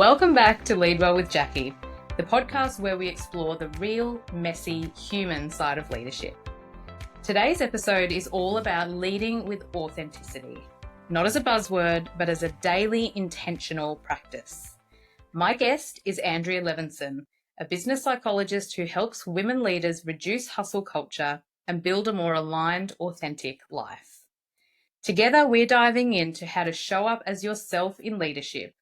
Welcome back to Lead Well with Jackie, the podcast where we explore the real, messy, human side of leadership. Today's episode is all about leading with authenticity, not as a buzzword, but as a daily intentional practice. My guest is Andrea Levinson, a business psychologist who helps women leaders reduce hustle culture and build a more aligned, authentic life. Together, we're diving into how to show up as yourself in leadership,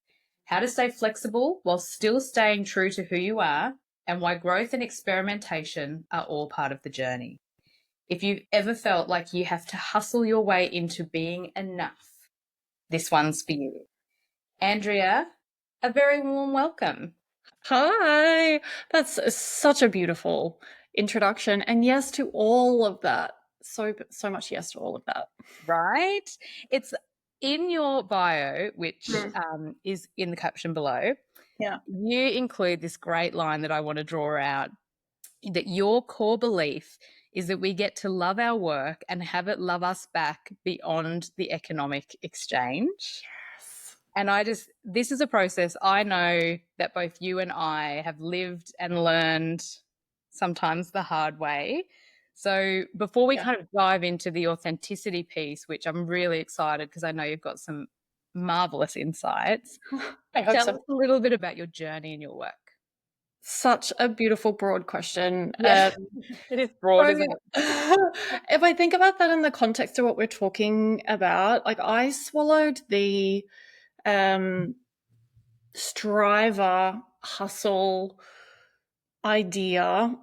how to stay flexible while still staying true to who you are, and why growth and experimentation are all part of the journey. If you've ever felt like you have to hustle your way into being enough, this one's for you. Andrea, a very warm welcome. Hi, that's such a beautiful introduction. And yes to all of that. So much yes to all of that. Right? It's in your bio, which is in the caption below. Yeah. You include this great line that I want to draw out, that your core belief is that we get to love our work and have it love us back beyond the economic exchange. Yes. And this is a process I know that both you and I have lived and learned sometimes the hard way. So before we kind of dive into the authenticity piece, which I'm really excited because I know you've got some marvelous insights, I hope tell so. us a little bit about your journey and your work. Such a beautiful, broad question. Yeah. It is broad, isn't it? If I think about that in the context of what we're talking about, like I swallowed the striver hustle idea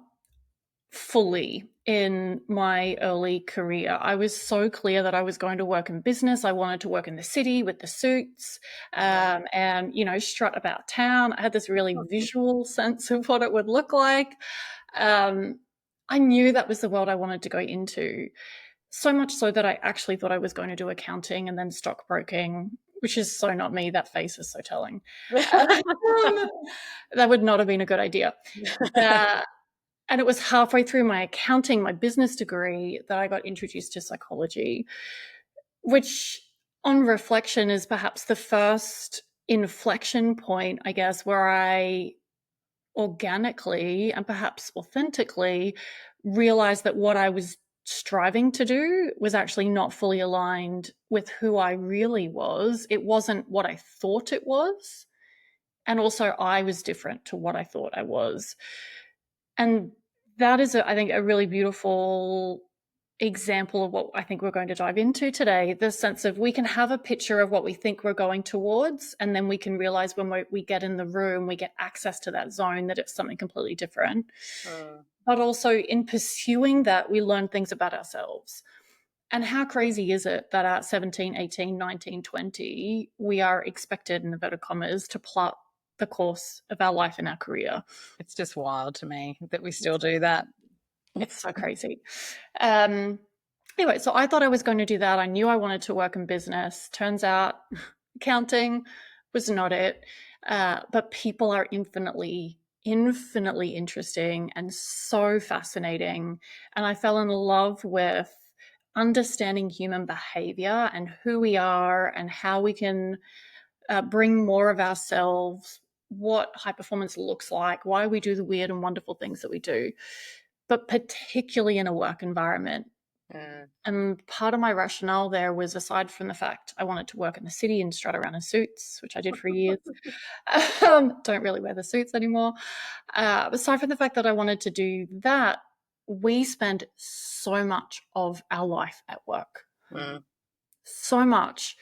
fully in my early career. I was so clear that I was going to work in business. I wanted to work in the city with the suits and, strut about town. I had this really visual sense of what it would look like. I knew that was the world I wanted to go into, so much so that I actually thought I was going to do accounting and then stockbroking, which is so not me. That face is so telling. That would not have been a good idea. And it was halfway through my accounting, my business degree, that I got introduced to psychology, which on reflection is perhaps the first inflection point, I guess, where I organically and perhaps authentically realized that what I was striving to do was actually not fully aligned with who I really was. It wasn't what I thought it was. And also I was different to what I thought I was. And that is, I think, a really beautiful example of what I think we're going to dive into today, the sense of we can have a picture of what we think we're going towards, and then we can realize when we get in the room, we get access to that zone, that it's something completely different. But also in pursuing that, we learn things about ourselves. And how crazy is it that at 17, 18, 19, 20, we are expected, in inverted commas, to plot the course of our life and our career. It's just wild to me that we still do that. It's so crazy. Anyway, so I thought I was going to do that. I knew I wanted to work in business. Turns out accounting was not it. But people are infinitely interesting and so fascinating. And I fell in love with understanding human behavior and who we are and how we can bring more of ourselves, what high performance looks like, why we do the weird and wonderful things that we do, but particularly in a work environment. And part of my rationale there was, aside from the fact I wanted to work in the city and strut around in suits, which I did for years, don't really wear the suits anymore. Aside from the fact that I wanted to do that, we spend so much of our life at work. So much.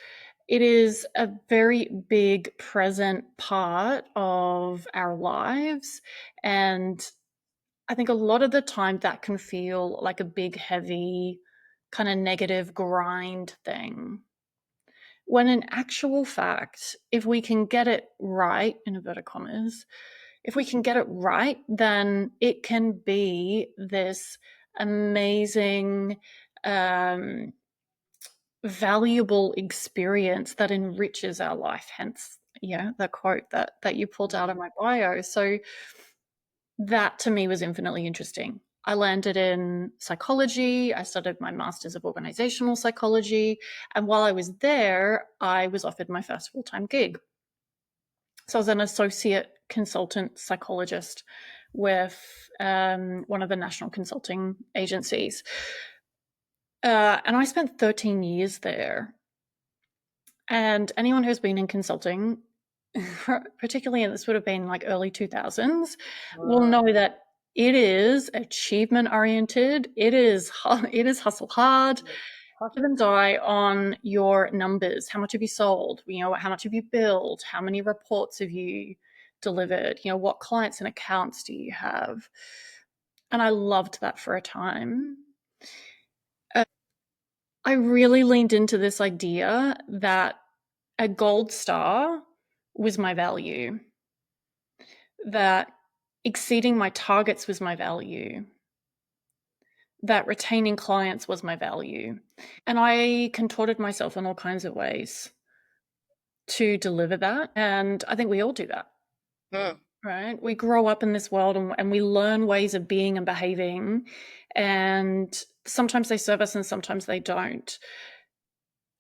It is a very big present part of our lives. And I think a lot of the time that can feel like a big, heavy, kind of negative grind thing. When in actual fact, if we can get it right, in inverted commas, if we can get it right, then it can be this amazing, valuable experience that enriches our life. Hence, the quote that you pulled out of my bio. So that to me was infinitely interesting. I landed in psychology. I studied my master's of Organisational Psychology. And while I was there, I was offered my first full-time gig. So I was an associate consultant psychologist with one of the national consulting agencies. And I spent 13 years there. And anyone who's been in consulting, particularly in this would have been like early 2000s, will know that it is achievement oriented. It is hustle hard. Live and die on your numbers. How much have you sold? How much have you billed? How many reports have you delivered? What clients and accounts do you have? And I loved that for a time. I really leaned into this idea that a gold star was my value, that exceeding my targets was my value, that retaining clients was my value. And I contorted myself in all kinds of ways to deliver that. And I think we all do that. Right? We grow up in this world and we learn ways of being and behaving. And sometimes they serve us and sometimes they don't.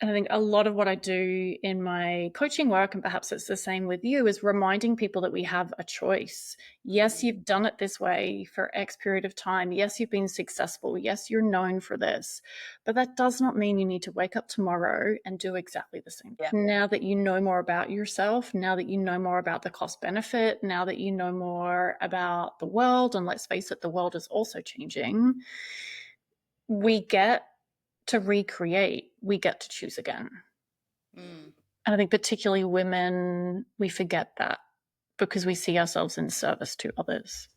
And I think a lot of what I do in my coaching work, and perhaps it's the same with you, is reminding people that we have a choice. Yes, you've done it this way for X period of time. Yes, you've been successful. Yes, you're known for this. But that does not mean you need to wake up tomorrow and do exactly the same. Yeah. Now that you know more about yourself, now that you know more about the cost benefit, now that you know more about the world, and let's face it, the world is also changing, we get to recreate, we get to choose again. And I think particularly women, we forget that because we see ourselves in service to others.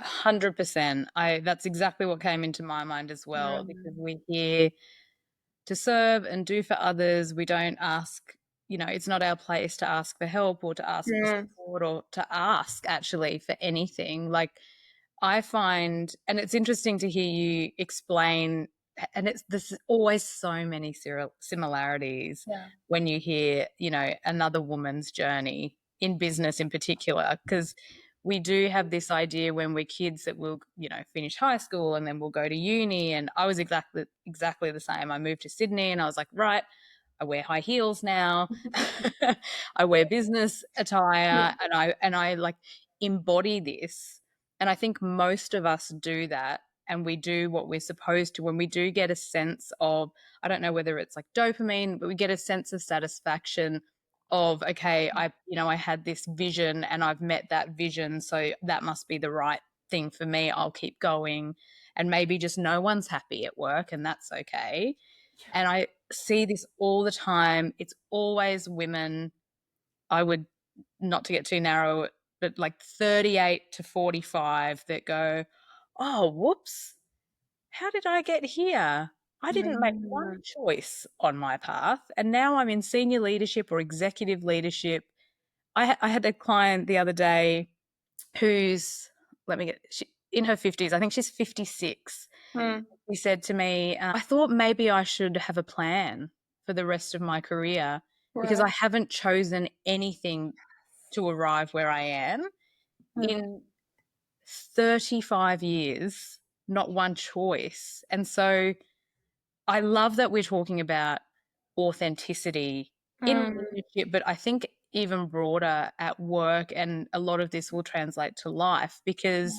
100%. That's exactly what came into my mind as well, because we're here to serve and do for others. We don't ask, it's not our place to ask for help or to ask for support or to ask actually for anything. Like I find, and it's interesting to hear you explain, and there's always so many similarities when you hear, another woman's journey in business in particular, because we do have this idea when we're kids that we'll, finish high school and then we'll go to uni. And I was exactly the same. I moved to Sydney and I was like, right, I wear high heels now. I wear business attire and I like embody this. And I think most of us do that, and we do what we're supposed to when we do get a sense of, I don't know whether it's like dopamine, but we get a sense of satisfaction of, okay, I had this vision and I've met that vision, so that must be the right thing for me. I'll keep going. And maybe just no one's happy at work, and that's okay. And I see this all the time. It's always women. I would, not to get too narrow, but like 38 to 45 that go, oh, whoops, how did I get here? I didn't make one choice on my path, and now I'm in senior leadership or executive leadership. I had a client the other day who's, in her 50s. I think she's 56. She said to me, I thought maybe I should have a plan for the rest of my career because I haven't chosen anything to arrive where I am. In 35 years, not one choice. And so I love that we're talking about authenticity in leadership, but I think even broader at work, and a lot of this will translate to life, because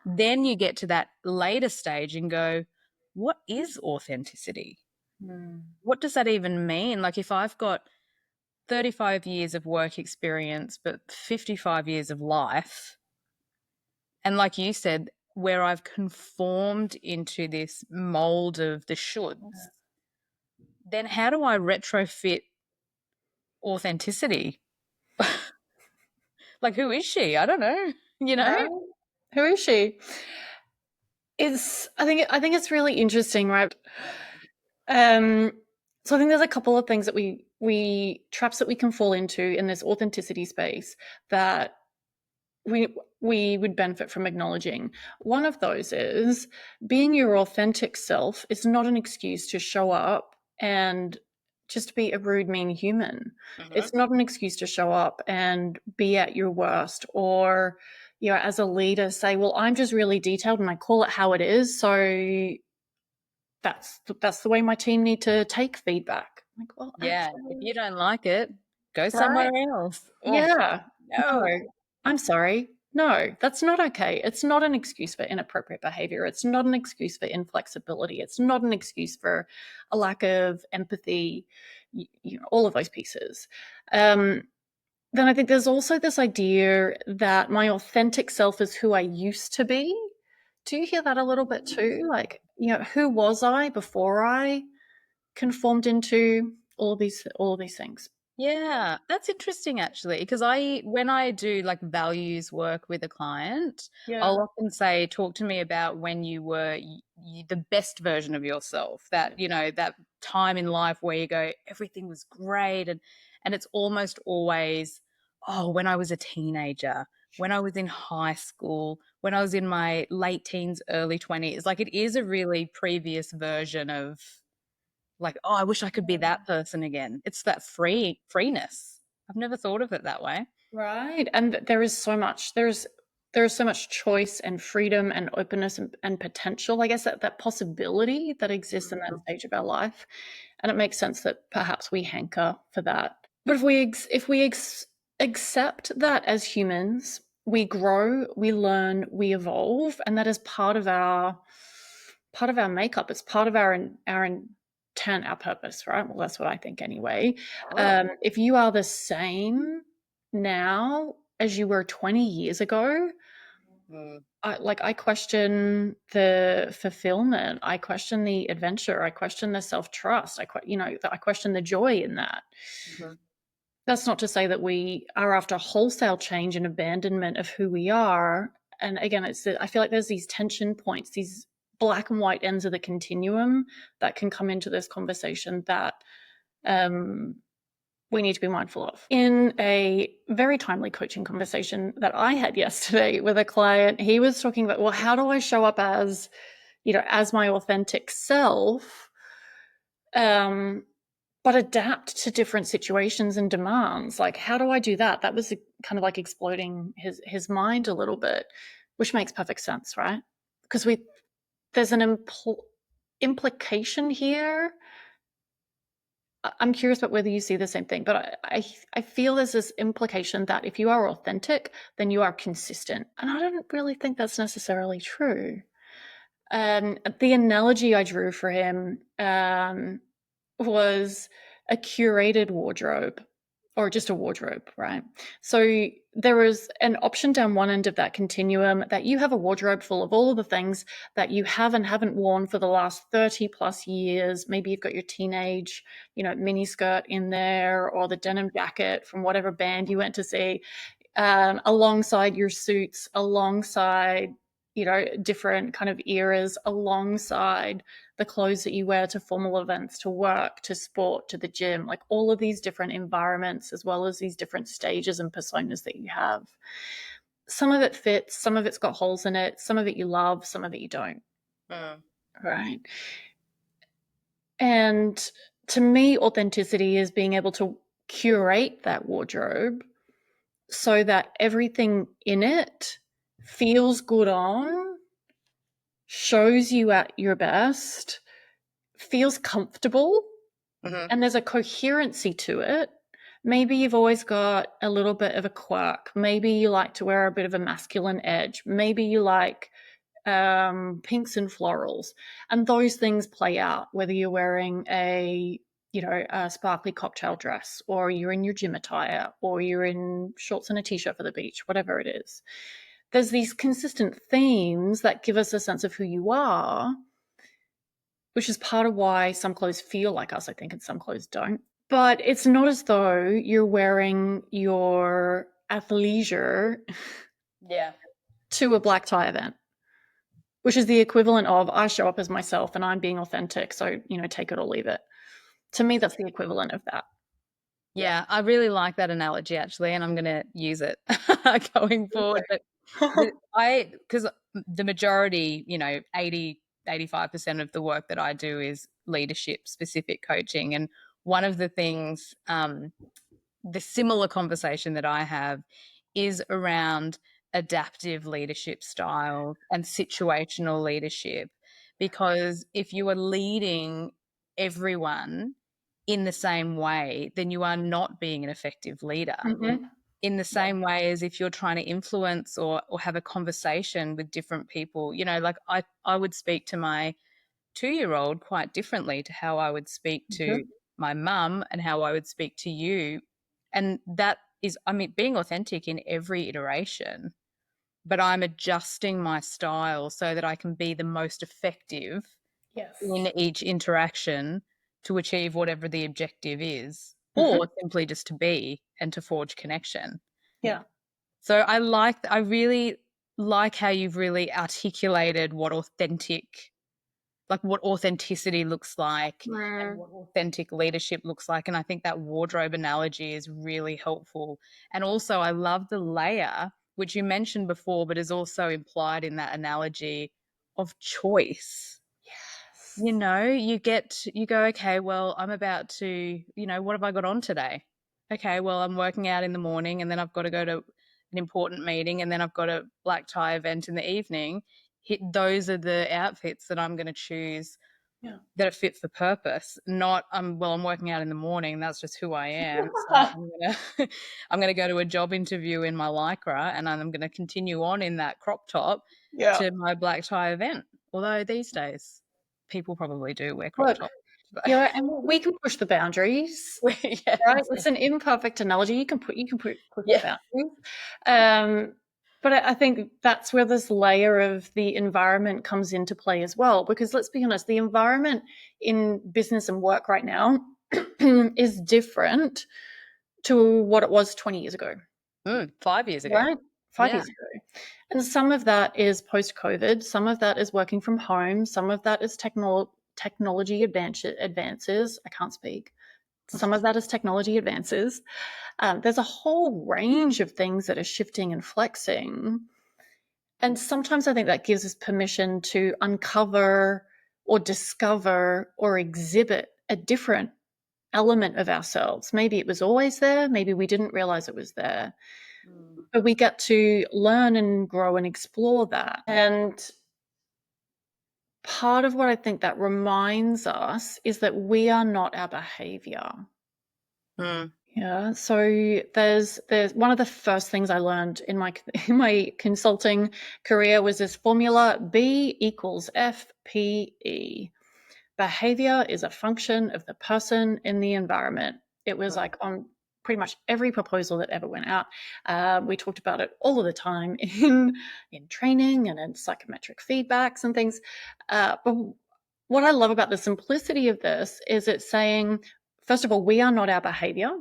then you get to that later stage and go, what is authenticity? What does that even mean? Like if I've got 35 years of work experience, but 55 years of life, and like you said, where I've conformed into this mold of the shoulds, then how do I retrofit authenticity? Like, who is she? I don't know, Who is she? I think it's really interesting, right? So I think there's a couple of things that we traps that we can fall into in this authenticity space that we would benefit from acknowledging. One of those is being your authentic self is not an excuse to show up and just be a rude, mean human. It's not an excuse to show up and be at your worst, or, as a leader say, well, I'm just really detailed and I call it how it is. So that's the way my team need to take feedback. Like, well, yeah, actually, if you don't like it, Go somewhere right? else. Oh, Yeah. No, no. I'm sorry. No, that's not okay. It's not an excuse for inappropriate behavior. It's not an excuse for inflexibility. It's not an excuse for a lack of empathy, all of those pieces. Um, then I think there's also this idea that my authentic self is who I used to be. Do you hear that a little bit too? Like, who was I before I conformed into all of these things? Yeah, that's interesting actually, because when I do like values work with a client, Yeah. I'll often say, talk to me about when you were the best version of yourself, that, that time in life where you go, everything was great. And it's almost always, oh, when I was a teenager, when I was in high school, when I was in my late teens, early 20s. Like it is a really previous version of like, oh, I wish I could be that person again. It's that freeness. I've never thought of it that way. Right. And there is so much. There's so much choice and freedom and openness and potential. I guess that possibility that exists in that stage of our life, and it makes sense that perhaps we hanker for that. But if we accept that as humans, we grow, we learn, we evolve, and that is part of our makeup. It's part of our intent, our purpose, right? Well, that's what I think anyway. If you are the same now as you were 20 years ago, Mm, I question the fulfillment. I question the adventure. I question the self-trust. I question the joy in that. mhm. That's not to say that we are after wholesale change and abandonment of who we are. And again, I feel like there's these tension points, these black and white ends of the continuum that can come into this conversation that um, we need to be mindful of. In a very timely coaching conversation that I had yesterday with a client, he was talking about, well, how do I show up as my authentic self? But adapt to different situations and demands. Like, how do I do that? That was kind of like exploding his mind a little bit, which makes perfect sense, right? Because there's an implication here. I'm curious about whether you see the same thing, but I feel there's this implication that if you are authentic, then you are consistent, and I don't really think that's necessarily true. The analogy I drew for him was a curated wardrobe, or just a wardrobe, right? So there was an option down one end of that continuum that you have a wardrobe full of all of the things that you have and haven't worn for the last 30 plus years. Maybe you've got your teenage, mini skirt in there, or the denim jacket from whatever band you went to see, alongside your suits, alongside different kind of eras, alongside the clothes that you wear to formal events, to work, to sport, to the gym, like all of these different environments, as well as these different stages and personas that you have. Some of it fits, some of it's got holes in it, some of it you love, some of it you don't. Mm. Right. And to me, authenticity is being able to curate that wardrobe so that everything in it feels good on, shows you at your best, feels comfortable, Mhm. and there's a coherency to it. Maybe you've always got a little bit of a quirk. Maybe you like to wear a bit of a masculine edge. Maybe you like pinks and florals, and those things play out whether you're wearing a sparkly cocktail dress, or you're in your gym attire, or you're in shorts and a t-shirt for the beach, whatever it is. There's these consistent themes that give us a sense of who you are, which is part of why some clothes feel like us, I think, and some clothes don't. But it's not as though you're wearing your athleisure Yeah. to a black tie event, which is the equivalent of I show up as myself and I'm being authentic. So, take it or leave it. To me, that's the equivalent of that. Yeah, I really like that analogy actually, and I'm going to use it going forward. But because the majority, 85% of the work that I do is leadership specific coaching. And one of the things, the similar conversation that I have is around adaptive leadership style and situational leadership. Because if you are leading everyone in the same way, then you are not being an effective leader. Mm-hmm. In the same way as if you're trying to influence or have a conversation with different people, like I would speak to my 2-year-old quite differently to how I would speak to my mum and how I would speak to you. And that is, being authentic in every iteration, but I'm adjusting my style so that I can be the most effective Yes. in each interaction to achieve whatever the objective is, Mm-hmm. or simply just to be and to forge connection. Yeah. So I really like how you've really articulated what authenticity looks like and what authentic leadership looks like. And I think that wardrobe analogy is really helpful. And also I love the layer, which you mentioned before, but is also implied in that analogy of choice. Yes. You go, okay, well, I'm about to, what have I got on today? Okay, well, I'm working out in the morning and then I've got to go to an important meeting and then I've got a black tie event in the evening. Those are the outfits that I'm going to choose that are fit for purpose. Not, I'm working out in the morning. That's just who I am. So I'm gonna go to a job interview in my lycra and I'm going to continue on in that crop top to my black tie event. Although these days people probably do wear crop Look, tops. and we can push the boundaries, Yeah, right? It's an imperfect analogy. You can push yeah. the boundaries. But I think that's where this layer of the environment comes into play as well. Because let's be honest, the environment in business and work right now is different to what it was 20 years ago. 5 years ago. Right? 5 years ago. And some of that is post-COVID. Some of that is working from home. Some of that is technology advances. I can't speak. Some of that is technology advances. There's a whole range of things that are shifting and flexing. And sometimes I think that gives us permission to uncover or discover or exhibit a different element of ourselves. Maybe it was always there. Maybe we didn't realize it was there. But we get to learn and grow and explore that. And part of what I think that reminds us is that we are not our behavior. Yeah. So there's one of the first things I learned in my consulting career was this formula: B equals FPE. Behavior is a function of the person in the environment. It was like on pretty much every proposal that ever went out. We talked about it all of the time in training and in psychometric feedbacks and things. But what I love about the simplicity of this is it's saying, first of all, we are not our behavior.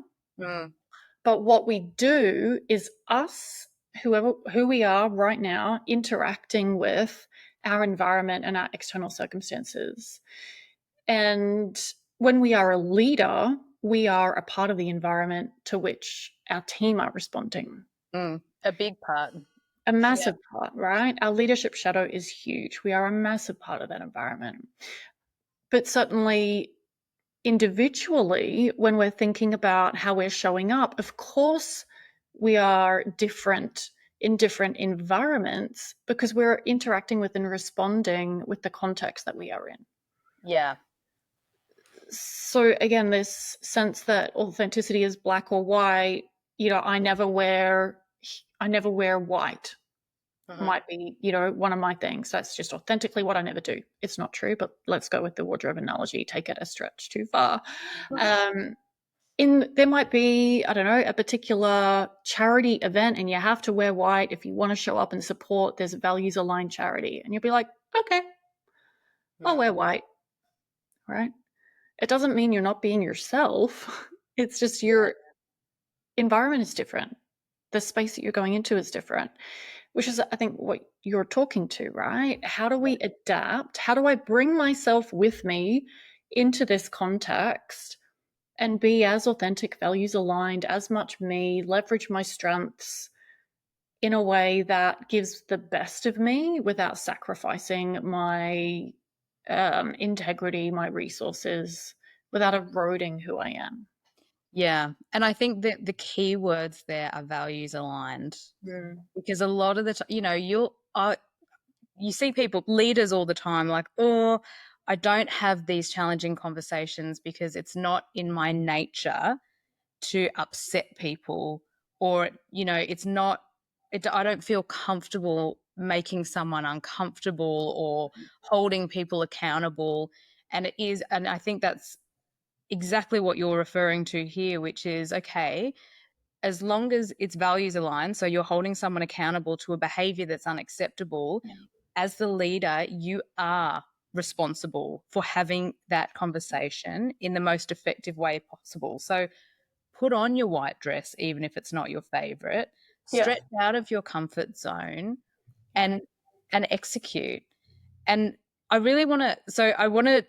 But what we do is us, who we are right now, interacting with our environment and our external circumstances. And when we are a leader, we are a part of the environment to which our team are responding. A big part. A massive part, right? Our leadership shadow is huge. We are a massive part of that environment. But certainly individually, when we're thinking about how we're showing up, of course, we are different in different environments because we're interacting with and responding with the context that we are in. Yeah. So again, this sense that authenticity is black or white, I never wear white. Might be, one of my things. That's just authentically what I never do. It's not true, but let's go with the wardrobe analogy, take it a stretch too far. There might be, I don't know, a particular charity event and you have to wear white if you want to show up and support this values aligned charity. And you'll be like, okay, I'll wear white, right? It doesn't mean you're not being yourself. It's just your environment is different. The space that you're going into is different, which is, I think, what you're talking to, right? How do we adapt? How do I bring myself with me into this context and be as authentic, values aligned, as much me, leverage my strengths in a way that gives the best of me without sacrificing my integrity, my resources, without eroding who I am. Yeah. And I think that the key words there are values aligned, because a lot of the time, you see people, leaders all the time, like, oh, I don't have these challenging conversations because it's not in my nature to upset people, or, it's not, I don't feel comfortable making someone uncomfortable or holding people accountable. And I think that's exactly what you're referring to here, which is, okay, as long as it's values aligned, so you're holding someone accountable to a behavior that's unacceptable, Yeah. as the leader, you are responsible for having that conversation in the most effective way possible. So put on your white dress, even if it's not your favorite, Yeah. stretch out of your comfort zone, and execute. And I want to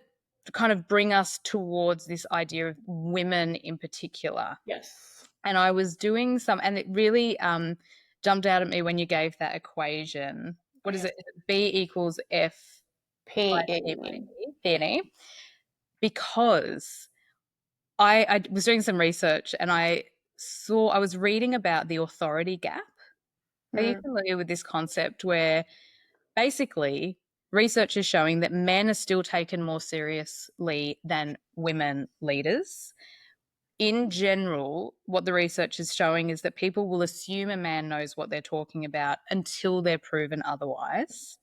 kind of bring us towards this idea of women in particular. Yes. And I was doing and it really jumped out at me when you gave that equation. What is it? B equals F by PE. P&E. Because I was doing some research and I was reading about the authority gap. Are you familiar with this concept where basically research is showing that men are still taken more seriously than women leaders? In general, what the research is showing is that people will assume a man knows what they're talking about until they're proven otherwise.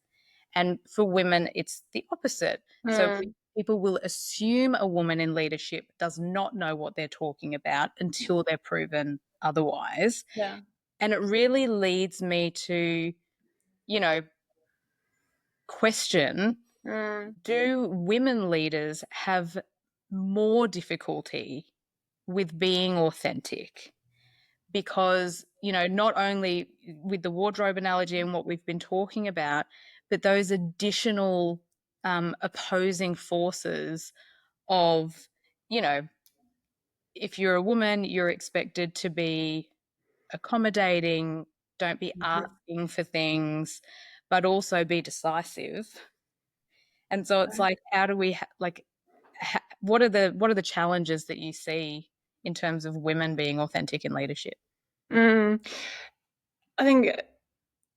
And for women, it's the opposite. So people will assume a woman in leadership does not know what they're talking about until they're proven otherwise. Yeah. And it really leads me to, question, do women leaders have more difficulty with being authentic? Because, not only with the wardrobe analogy and what we've been talking about, but those additional opposing forces of, if you're a woman, you're expected to be accommodating, don't be asking for things, but also be decisive. And so it's like, how do we what are the challenges that you see in terms of women being authentic in leadership? I think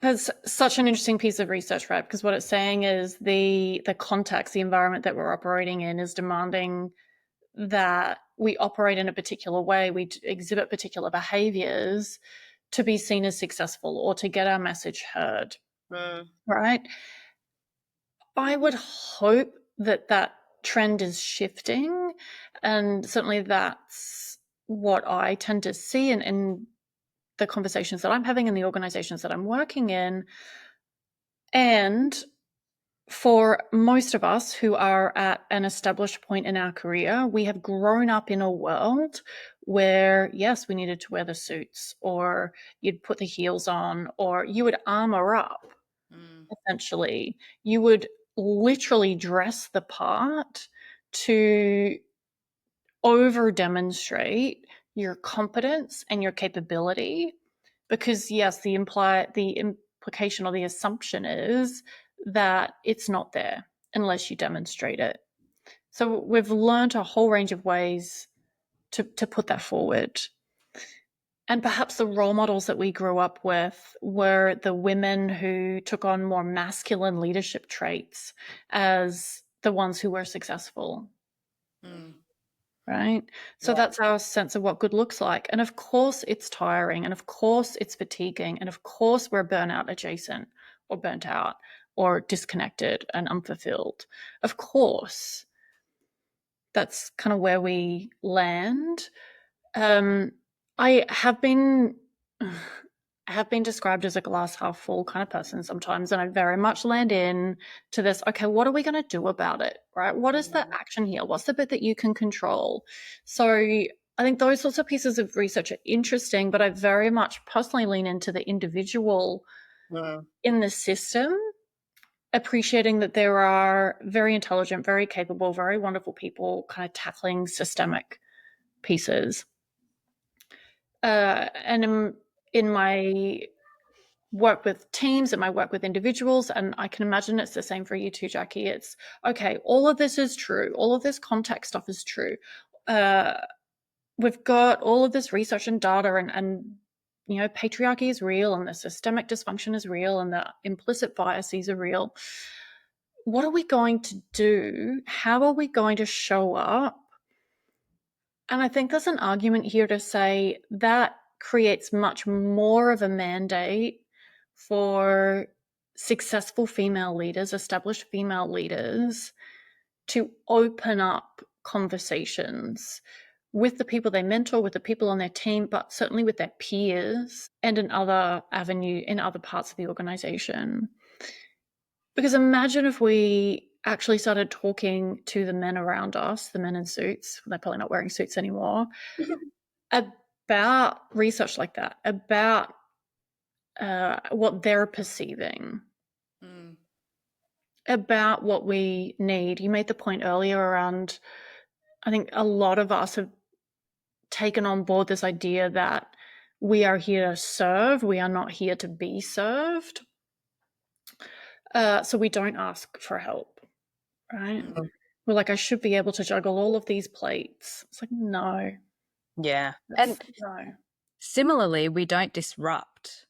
that's such an interesting piece of research, right? Because what it's saying is the context, the environment that we're operating in is demanding that we operate in a particular way, we exhibit particular behaviors to be seen as successful or to get our message heard, right? I would hope that trend is shifting, and certainly that's what I tend to see in the conversations that I'm having in the organizations that I'm working in. And for most of us who are at an established point in our career, we have grown up in a world where, yes, we needed to wear the suits, or you'd put the heels on, or you would armor up, essentially. You would literally dress the part to over demonstrate your competence and your capability. Because, yes, the implication or the assumption is that it's not there unless you demonstrate it. So we've learned a whole range of ways to put that forward. And perhaps the role models that we grew up with were the women who took on more masculine leadership traits as the ones who were successful. Right? So that's our sense of what good looks like. And of course, it's tiring. And of course, it's fatiguing. And of course, we're burnout adjacent or burnt out or disconnected and unfulfilled. Of course, that's kind of where we land. I have been described as a glass half full kind of person sometimes, and I very much land in to this, okay, what are we going to do about it, right? What is the action here? What's the bit that you can control? So I think those sorts of pieces of research are interesting, but I very much personally lean into the individual in the system, appreciating that there are very intelligent, very capable, very wonderful people kind of tackling systemic pieces. And in my work with teams and my work with individuals, and I can imagine it's the same for you too, Jackie. It's, okay, all of this is true. All of this context stuff is true. We've got all of this research and data, and patriarchy is real, and the systemic dysfunction is real, and the implicit biases are real. what are we going to do? How are we going to show up? And I think there's an argument here to say that creates much more of a mandate for successful female leaders, established female leaders, to open up conversations with the people they mentor, with the people on their team, but certainly with their peers and in other parts of the organization. Because imagine if we actually started talking to the men around us, the men in suits, they're probably not wearing suits anymore, about research like that, about what they're perceiving, about what we need. You made the point earlier around, I think a lot of us have taken on board this idea that we are here to serve, we are not here to be served. So we don't ask for help, right? We're like, I should be able to juggle all of these plates. It's like, no. Yeah. And no. similarly, we don't disrupt.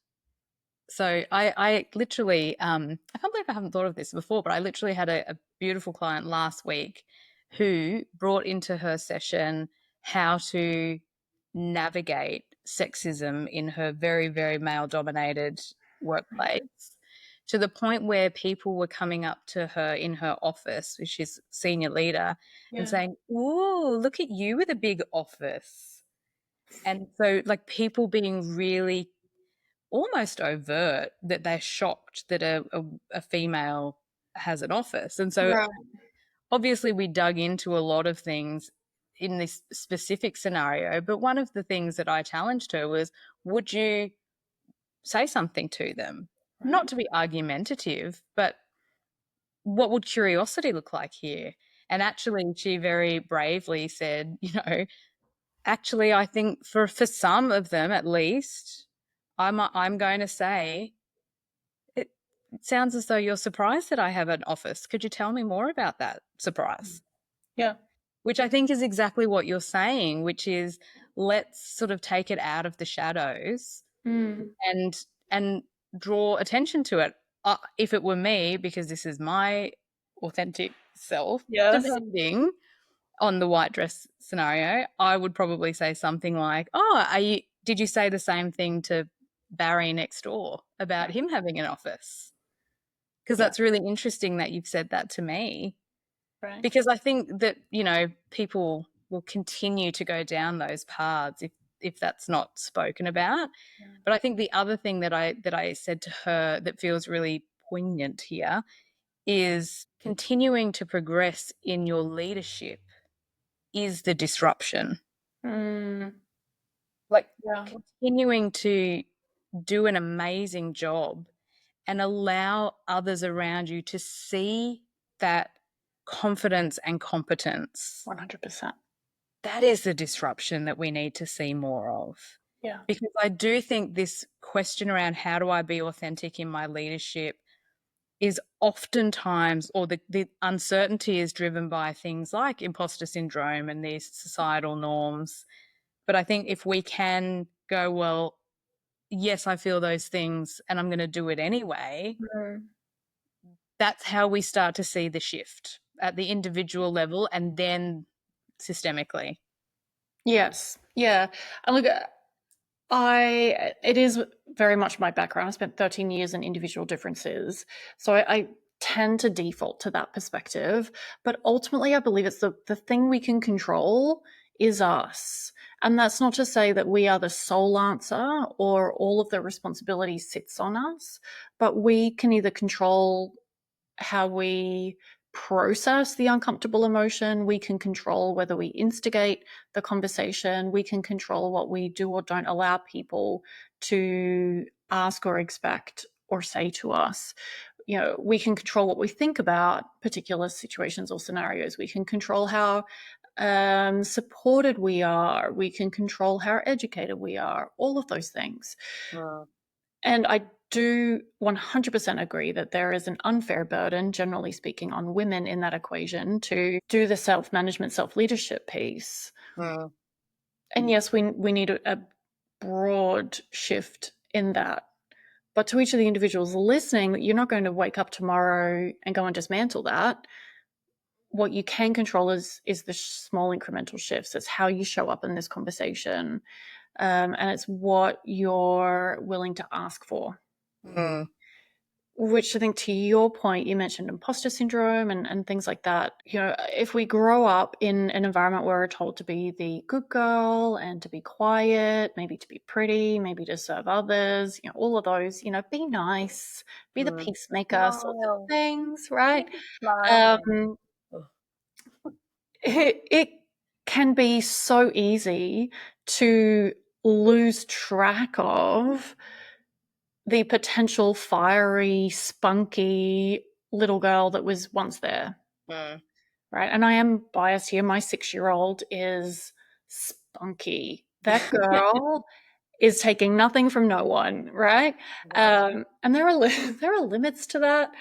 So I literally, I can't believe I haven't thought of this before, but I literally had a beautiful client last week who brought into her session how to navigate sexism in her very, very male-dominated workplace, to the point where people were coming up to her in her office, which is senior leader, and saying, "Ooh, look at you with a big office." And so, like, people being really almost overt that they're shocked that a female has an office. And so obviously we dug into a lot of things in this specific scenario, but one of the things that I challenged her was, would you say something to them? Not to be argumentative, but what would curiosity look like here? And actually she very bravely said, actually I think for some of them at least, I'm going to say, it sounds as though you're surprised that I have an office. Could you tell me more about that surprise? Yeah. Which I think is exactly what you're saying, which is, let's sort of take it out of the shadows and draw attention to it. If it were me, because this is my authentic self, depending on the white dress scenario, I would probably say something like, "Oh, did you say the same thing to Barry next door about him having an office?" Because that's really interesting that you've said that to me. Right. Because I think that, people will continue to go down those paths if that's not spoken about. But I think the other thing that I said to her that feels really poignant here is continuing to progress in your leadership is the disruption. Like continuing to do an amazing job and allow others around you to see that confidence and competence. 100%. That is the disruption that we need to see more of. Yeah. Because I do think this question around how do I be authentic in my leadership is oftentimes, or the uncertainty is driven by things like imposter syndrome and these societal norms. But I think if we can go, well, yes, I feel those things and I'm going to do it anyway, that's how we start to see the shift at the individual level and then systemically. Yes. Yeah. And look, it is very much my background. I spent 13 years in individual differences. So I tend to default to that perspective. But ultimately, I believe it's the thing we can control is us. And that's not to say that we are the sole answer or all of the responsibility sits on us, but we can either control how we process the uncomfortable emotion. We can control whether we instigate the conversation. We can control what we do or don't allow people to ask or expect or say to us. We can control what we think about particular situations or scenarios. We can control how supported we are. We can control how educated we are, all of those things. And I do 100% agree that there is an unfair burden, generally speaking, on women in that equation to do the self-management, self-leadership piece. And yes, we need a broad shift in that. But to each of the individuals listening, you're not going to wake up tomorrow and go and dismantle that. What you can control is the small incremental shifts. It's how you show up in this conversation, and it's what you're willing to ask for. Which I think, to your point, you mentioned imposter syndrome and things like that. If we grow up in an environment where we're told to be the good girl and to be quiet, maybe to be pretty, maybe to serve others, all of those, be nice, be the peacemaker, sorts of things, right? It can be so easy to lose track of the potential fiery, spunky little girl that was once there. Right? And I am biased here. My 6-year-old is spunky. That girl is taking nothing from no one, right? And there are limits to that,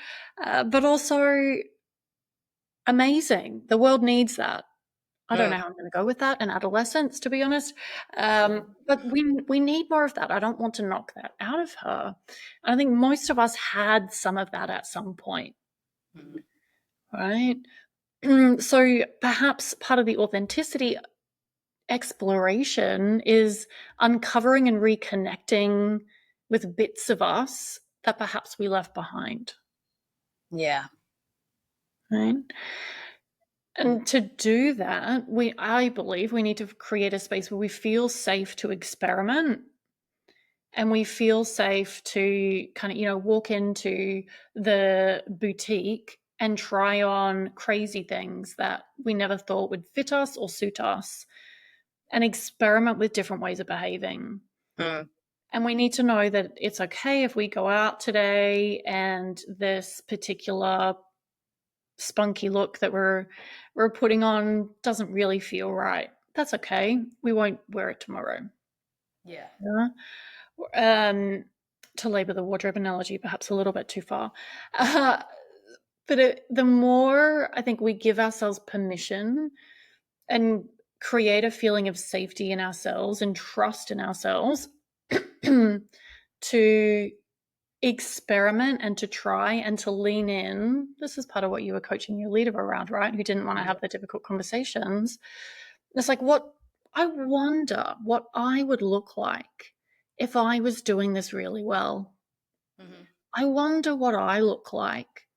but also amazing. The world needs that. I don't know how I'm going to go with that in adolescence, to be honest. But we need more of that. I don't want to knock that out of her. I think most of us had some of that at some point, right? So perhaps part of the authenticity exploration is uncovering and reconnecting with bits of us that perhaps we left behind. Yeah. Right? And to do that, I believe we need to create a space where we feel safe to experiment, and we feel safe to kind of, walk into the boutique and try on crazy things that we never thought would fit us or suit us, and experiment with different ways of behaving. And we need to know that it's okay if we go out today and this particular spunky look that we're putting on doesn't really feel right. That's okay. We won't wear it tomorrow. Yeah. To labor the wardrobe analogy, perhaps a little bit too far. But the more I think we give ourselves permission and create a feeling of safety in ourselves and trust in ourselves to experiment and to try and to lean in. This is part of what you were coaching your leader around, right? Who didn't want to have the difficult conversations. It's like, I wonder what I would look like if I was doing this really well. I wonder what I look like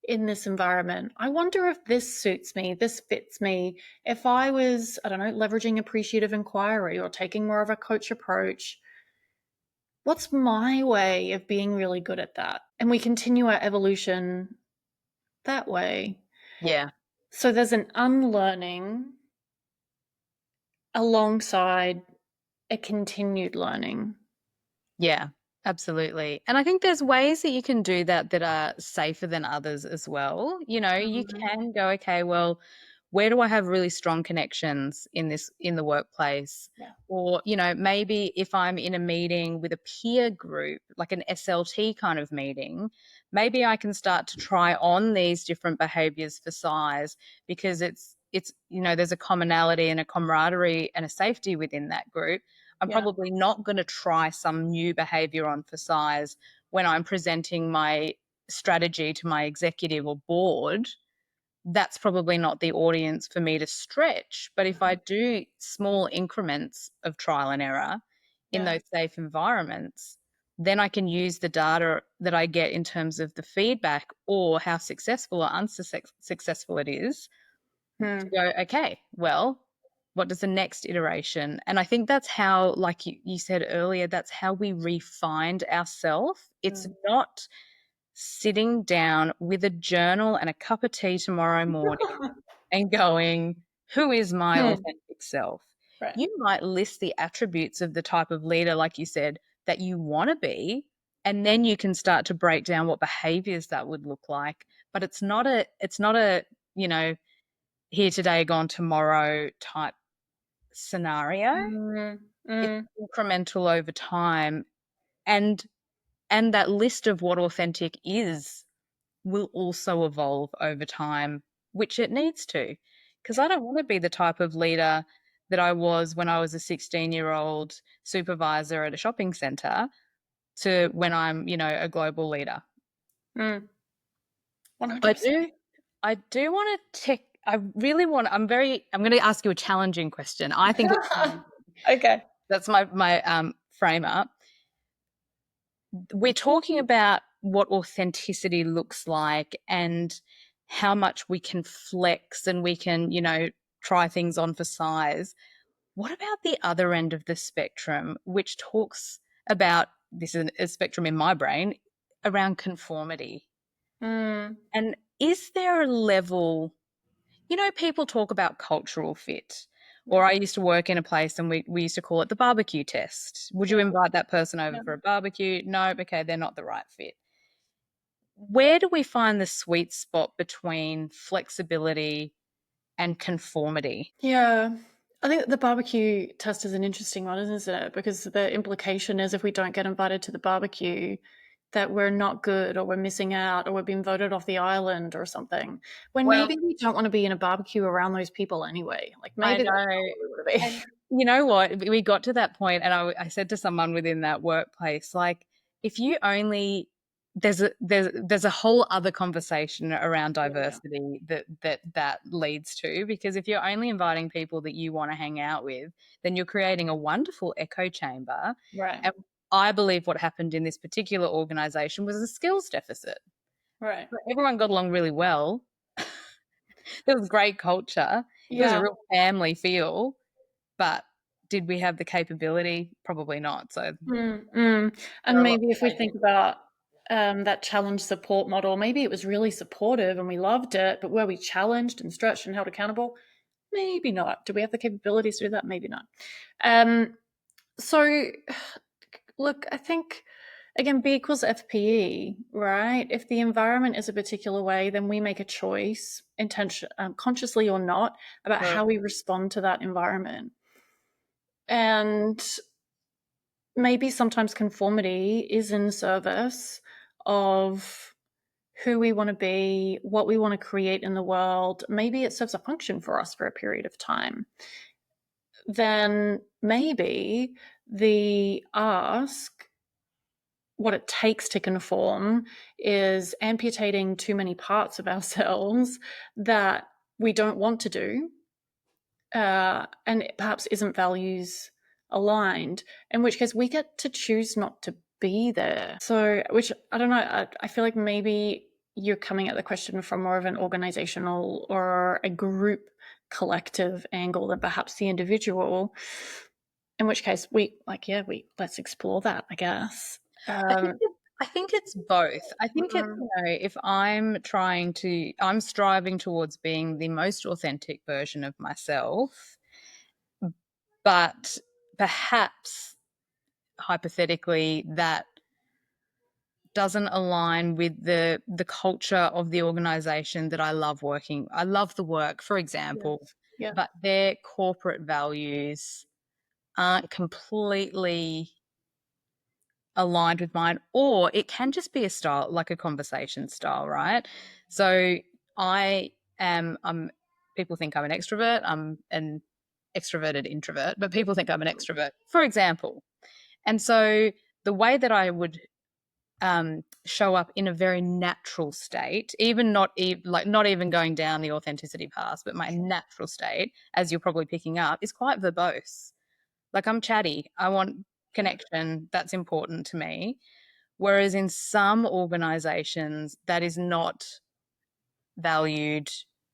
in this environment. I wonder if this suits me, this fits me. If I was, I don't know, leveraging appreciative inquiry or taking more of a coach approach, what's my way of being really good at that? And we continue our evolution that way. Yeah. So there's an unlearning alongside a continued learning. Yeah, absolutely. And I think there's ways that you can do that that are safer than others as well. You can go, okay, well, where do I have really strong connections in the workplace? Yeah. Or, maybe if I'm in a meeting with a peer group, like an SLT kind of meeting, maybe I can start to try on these different behaviors for size, because it's there's a commonality and a camaraderie and a safety within that group. I'm probably not going to try some new behavior on for size when I'm presenting my strategy to my executive or board. That's probably not the audience for me to stretch. But if I do small increments of trial and error in those safe environments, then I can use the data that I get in terms of the feedback or how successful or unsuccessful it is to go, okay, well, what does the next iteration? And I think that's how, like you said earlier, that's how we refind ourselves. It's not sitting down with a journal and a cup of tea tomorrow morning and going, who is my authentic self? Right. You might list the attributes of the type of leader, like you said, that you want to be, and then you can start to break down what behaviors that would look like. But it's not a, here today, gone tomorrow type scenario. It's incremental over time, and that list of what authentic is will also evolve over time, which it needs to, because I don't want to be the type of leader that I was when I was a 16-year-old supervisor at a shopping centre to when I'm, a global leader. Mm. I 100%. do. I do want to tick. I'm going to ask you a challenging question. I think Okay. that's my frame up. We're talking about what authenticity looks like and how much we can flex and we can, try things on for size. What about the other end of the spectrum, which talks about, this is a spectrum in my brain, around conformity? Mm. And is there a level, people talk about cultural fit, or I used to work in a place and we used to call it the barbecue test. Would you Yeah. invite that person over Yeah. for a barbecue? No, okay, they're not the right fit. Where do we find the sweet spot between flexibility and conformity? Yeah. I think the barbecue test is an interesting one, isn't it? Because the implication is if we don't get invited to the barbecue, that we're not good or we're missing out or we're being voted off the island or something. When Well, maybe we don't want to be in a barbecue around those people anyway. Like I maybe that's not know. what we want to And be. you know what? We got to that point, and I said to someone within that workplace, like, if you only there's a whole other conversation around Yeah. diversity that leads to, because if you're only inviting people that you want to hang out with, then you're creating a wonderful echo chamber. Right. And I believe what happened in this particular organization was a skills deficit. Right. Everyone got along really well. There was great culture. It was a Yeah. real family feel, but did we have the capability? Probably not. So Mm. there And are a lot maybe if to we take in. think about that challenge support model, maybe it was really supportive and we loved it, but were we challenged and stretched and held accountable? Maybe not. Do we have the capabilities to do that? Maybe not. So, look, I think again, B equals FPE, right? If the environment is a particular way, then we make a choice, consciously or not, about Right. how we respond to that environment. And maybe sometimes conformity is in service of who we want to be, what we want to create in the world. Maybe it serves a function for us for a period of time. Then maybe the ask, what it takes to conform, is amputating too many parts of ourselves that we don't want to do, and it perhaps isn't values aligned, in which case we get to choose not to be there. So, which I don't know, I feel like maybe you're coming at the question from more of an organizational or a group collective angle than perhaps the individual, in which case we let's explore that, I guess. I think I think it's both. I think it's, Mm, if I'm striving towards being the most authentic version of myself, but perhaps hypothetically that doesn't align with the culture of the organization that I love working. I love the work, for example, yes. Yeah. but their corporate values aren't completely aligned with mine, or it can just be a style, like a conversation style, right? So I'm people think I'm an extrovert. I'm an extroverted introvert, but people think I'm an extrovert, for example. And so the way that I would show up in a very natural state, even not even going down the authenticity path, but my natural state, as you're probably picking up, is quite verbose. Like, I'm chatty. I want connection. That's important to me. Whereas in some organizations, that is not valued,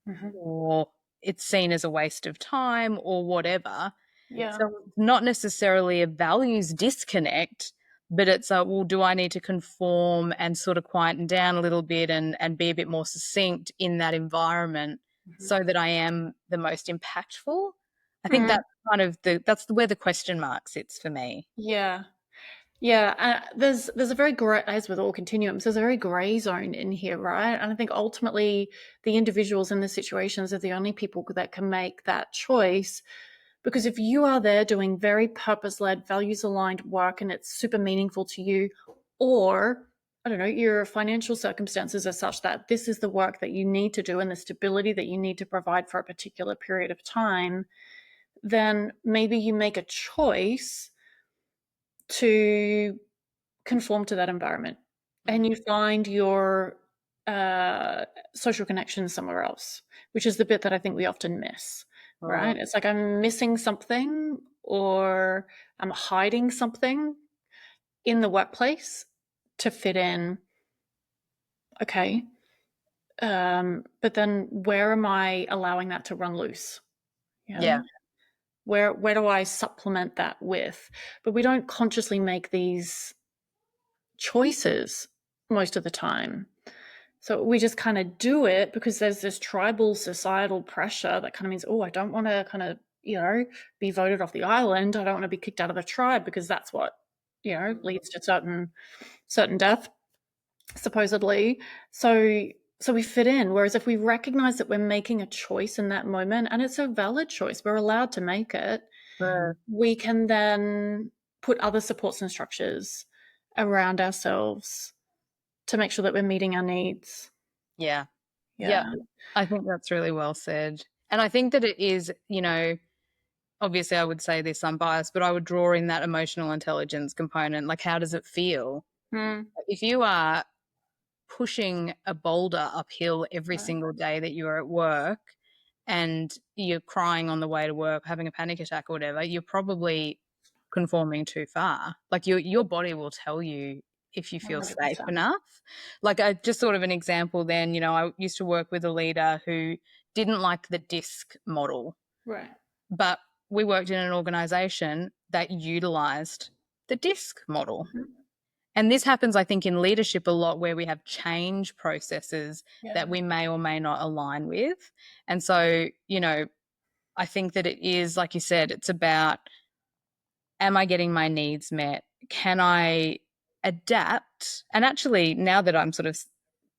Mhm. or it's seen as a waste of time or whatever. Yeah. So it's not necessarily a values disconnect, but it's a, well, do I need to conform and sort of quieten down a little bit and be a bit more succinct in that environment Mhm. so that I am the most impactful? I think Mm. that's kind of that's where the question mark sits for me. Yeah. Yeah, there's a very gray, as with all continuums, there's a very gray zone in here, right? And I think ultimately the individuals in the situations are the only people that can make that choice. Because if you are there doing very purpose-led, values-aligned work and it's super meaningful to you, or I don't know, your financial circumstances are such that this is the work that you need to do and the stability that you need to provide for a particular period of time, then maybe you make a choice to conform to that environment, and you find your social connection somewhere else, which is the bit that I think we often miss, right? It's like I'm missing something or I'm hiding something in the workplace to fit in. Okay. But then where am I allowing that to run loose? Yeah. Where do I supplement that with? But we don't consciously make these choices most of the time. So we just kind of do it because there's this tribal societal pressure that kind of means, oh, I don't want to kind of, be voted off the island. I don't want to be kicked out of the tribe because that's what, leads to certain death, supposedly. So we fit in. Whereas if we recognize that we're making a choice in that moment, and it's a valid choice, we're allowed to make it, we can then put other supports and structures around ourselves to make sure that we're meeting our needs. Yeah. I think that's really well said. And I think that it is, obviously I would say this unbiased, but I would draw in that emotional intelligence component. Like, how does it feel? If you are pushing a boulder uphill every single day that you're at work and you're crying on the way to work, having a panic attack or whatever, you're probably conforming too far. Like your body will tell you if you feel 100%. safe enough. Like just sort of an example then, I used to work with a leader who didn't like the DISC model. Right. But we worked in an organization that utilized the DISC model. And this happens, I think, in leadership a lot where we have change processes that we may or may not align with. And so, I think that it is, like you said, it's about, am I getting my needs met? Can I adapt? And actually, now that I'm sort of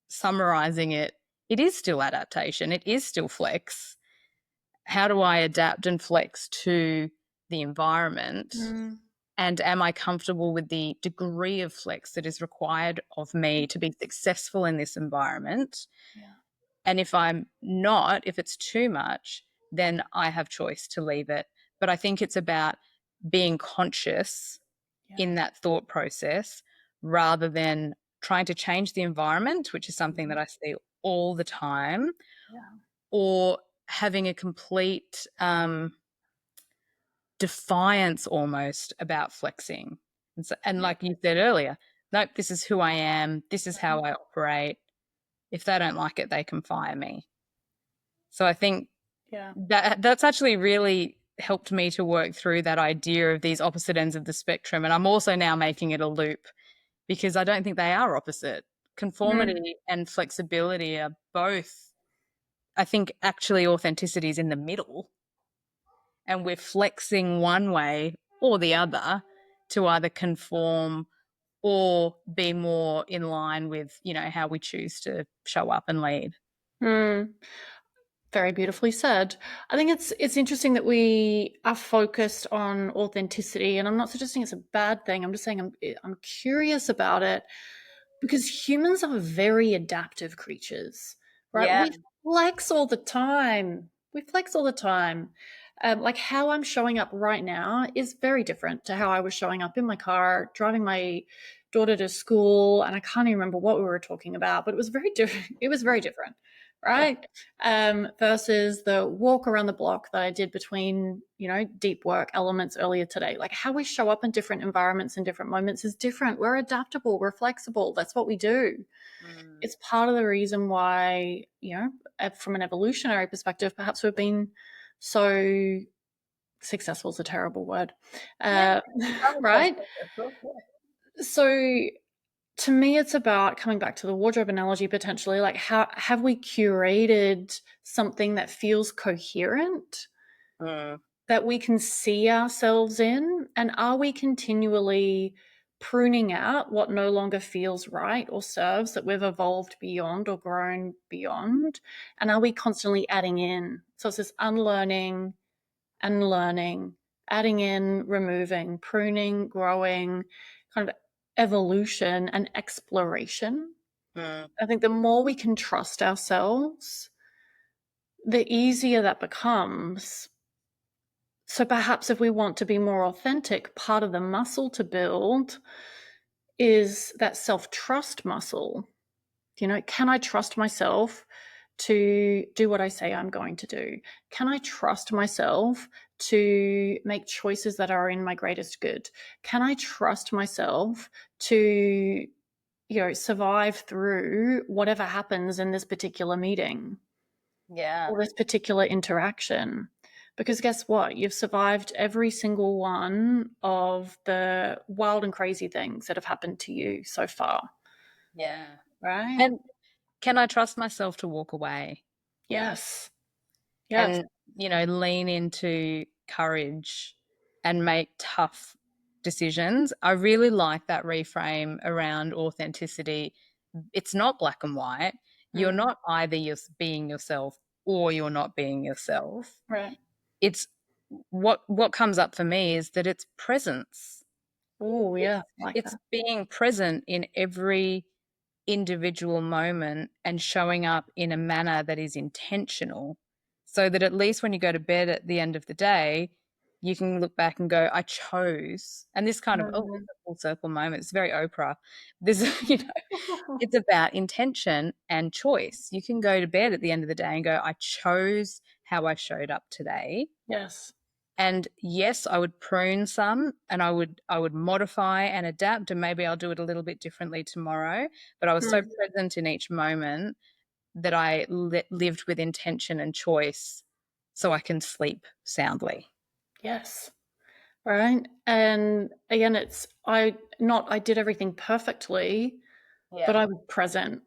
summarizing it, it is still adaptation. It is still flex. How do I adapt and flex to the environment? And am I comfortable with the degree of flex that is required of me to be successful in this environment? And if I'm not, if it's too much, then I have choice to leave it. But I think it's about being conscious in that thought process rather than trying to change the environment, which is something that I see all the time, or having a complete defiance almost about flexing. And like you said earlier, nope, this is who I am. This is how I operate. If they don't like it, they can fire me. So I think that's actually really helped me to work through that idea of these opposite ends of the spectrum. And I'm also now making it a loop because I don't think they are opposite. Conformity and flexibility are both, I think actually authenticity is in the middle. And we're flexing one way or the other to either conform or be more in line with, how we choose to show up and lead. Very beautifully said. I think it's interesting that we are focused on authenticity, and I'm not suggesting it's a bad thing. I'm just saying I'm curious about it because humans are very adaptive creatures, right? Yeah. We flex all the time. Like how I'm showing up right now is very different to how I was showing up in my car, driving my daughter to school, and I can't even remember what we were talking about, but it was very different. It was very different, right? Versus the walk around the block that I did between, deep work elements earlier today. Like how we show up in different environments and different moments is different. We're adaptable, we're flexible. That's what we do. It's part of the reason why, from an evolutionary perspective, perhaps we've been so successful is a terrible word, right? So to me, it's about coming back to the wardrobe analogy potentially, like how have we curated something that feels coherent, that we can see ourselves in, and are we continually pruning out what no longer feels right or serves that we've evolved beyond or grown beyond, and are we constantly adding in? So it's this unlearning and learning, adding in, removing, pruning, growing, kind of evolution and exploration. I think the more we can trust ourselves, the easier that becomes. So perhaps if we want to be more authentic, part of the muscle to build is that self-trust muscle. Can I trust myself to do what I say I'm going to do? Can I trust myself to make choices that are in my greatest good? Can I trust myself to, survive through whatever happens in this particular meeting or this particular interaction? Because guess what? You've survived every single one of the wild and crazy things that have happened to you so far, Yeah. right? And can I trust myself to walk away? Yes. Yes. And, lean into courage and make tough decisions. I really like that reframe around authenticity. It's not black and white. You're Mm, not either being yourself or you're not being yourself. right. It's what comes up for me is that it's presence. Oh, It's yeah, like it's that. being present in every individual moment and showing up in a manner that is intentional, so that at least when you go to bed at the end of the day, you can look back and go, I chose. And this kind of, oh, it's Mhm. a full circle moment. It's very Oprah. This, it's about intention and choice. You can go to bed at the end of the day and go, I chose how I showed up today. Yes. And yes, I would prune some and I would modify and adapt, and maybe I'll do it a little bit differently tomorrow. But I was so Mm, present in each moment that I lived with intention and choice so I can sleep soundly. yes. Right. And again, I did everything perfectly, Yeah. but I was present.